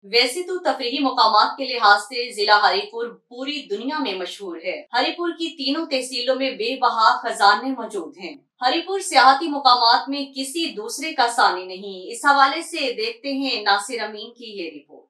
वैसे तो तफरीही मुकामात के लिहाज से जिला हरीपुर पूरी दुनिया में मशहूर है। हरीपुर की तीनों तहसीलों में बेबहा खजाने मौजूद हैं। हरीपुर सियाहती मुकामात में किसी दूसरे का सानी नहीं। इस हवाले से देखते हैं नासिर अमीन की ये रिपोर्ट।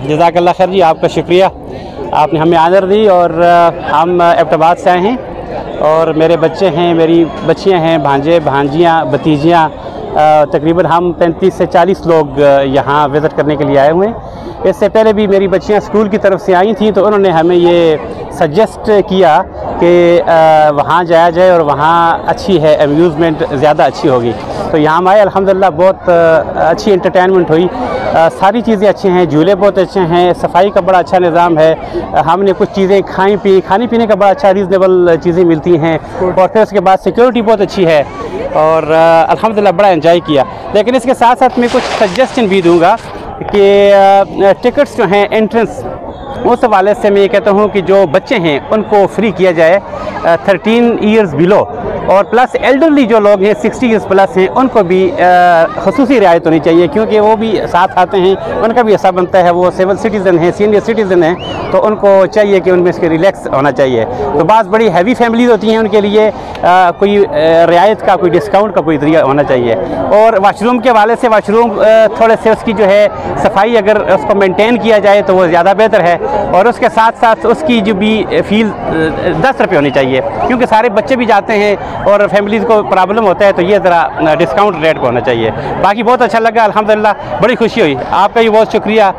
जज़ाकल्लाह खैर जी, आपका शुक्रिया, आपने हमें आदर दी। और हम एबटाबाद से आए हैं और मेरे बच्चे हैं, मेरी बच्चियां हैं, भांजे भांजियां भतीजियां, तकरीबन हम 35 से 40 लोग यहाँ विज़िट करने के लिए आए हुए हैं। इससे पहले भी मेरी बच्चियां स्कूल की तरफ से आई थी तो उन्होंने हमें ये सजेस्ट किया कि वहाँ जाया जाए और वहाँ अच्छी है, अम्यूज़मेंट ज़्यादा अच्छी होगी। तो यहाँ हम आए, अल्हम्दुलिल्लाह बहुत अच्छी एंटरटेनमेंट हुई, सारी चीज़ें अच्छी हैं, झूले बहुत अच्छे हैं, सफाई का बड़ा अच्छा निज़ाम है। हमने कुछ चीज़ें खाने पीने का बड़ा अच्छा रीज़नेबल चीज़ें मिलती हैं और फिर उसके बाद सिक्योरिटी बहुत अच्छी है और अल्हम्दुलिल्लाह बड़ा एंजॉय किया। लेकिन इसके साथ साथ मैं कुछ सजेशन भी दूँगा कि टिकट्स जो हैं एंट्रेंस, उस हवाले से मैं ये कहता हूँ कि जो बच्चे हैं उनको फ्री किया जाए 13 ईयर्स बिलो, और प्लस एल्डरली जो लोग हैं 60 ईयर्स प्लस हैं उनको भी खसूसी रियायत होनी चाहिए, क्योंकि वो भी साथ आते हैं, उनका भी ऐसा बनता है, वो सिविल सिटीज़न हैं, सीनियर सिटीज़न हैं, तो उनको चाहिए कि उनमें इसके रिलैक्स होना चाहिए। तो बात बड़ी हैवी फैमिलीज होती हैं, उनके लिए कोई रियायत का, कोई डिस्काउंट का कोई तरीका होना चाहिए। और वाशरूम के हवाले से, वाशरूम थोड़े से उसकी जो है सफाई अगर उसको मेनटेन किया जाए तो वो ज़्यादा बेहतर है, और उसके साथ साथ उसकी जो भी फीस 10 रुपये होनी चाहिए, क्योंकि सारे बच्चे भी जाते हैं और फैमिलीज़ को प्रॉब्लम होता है, तो ये ज़रा डिस्काउंट रेट पर होना चाहिए। बाकी बहुत अच्छा लगा, अल्हम्दुलिल्लाह बड़ी खुशी हुई। आपका भी बहुत शुक्रिया,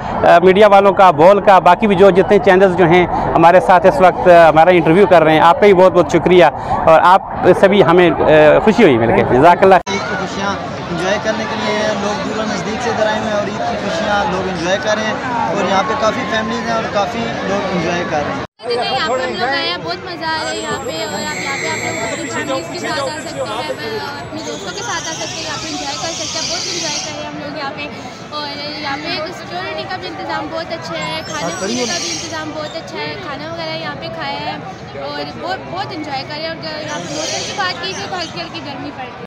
मीडिया वालों का, बोल का, बाकी भी जो जितने चैनल्स जो हैं हमारे साथ इस वक्त हमारा इंटरव्यू कर रहे हैं, आपका भी बहुत बहुत शुक्रिया, और आप सभी हमें खुशी हुई मिलकर। जज़ाकल्लाह। ईद की खुशियाँ इंजॉय करने के लिए लोग दूर नज़दीक से इधर आए हुए हैं और ईद की खुशियाँ लोग इंजॉय कर रहे हैं, और यहाँ पे काफ़ी फैमिलीज हैं और काफ़ी लोग इंजॉय कर रहे हैं। यहाँ पे हम लोग आए हैं, बहुत मज़ा आ रहा है यहाँ पे, और आप यहाँ पे आप लोग अपनी फैमिलीज़ के साथ आ सकते हैं, अपने दोस्तों के साथ आ सकते हैं, यहाँ पे इंजॉय कर सकते हैं। बहुत इंजॉय कर रहे हैं हम लोग यहाँ पे, और यहाँ पे सिक्योरिटी का भी इंतज़ाम बहुत अच्छा है, खाने पीने का भी इंतज़ाम बहुत अच्छा है, खाना वगैरह यहाँ पे खाया है और बहुत इंजॉय कर रहे हैं। और यहाँ पे मौसम की बात की तो हल्की हल्की गर्मी पड़ रही है।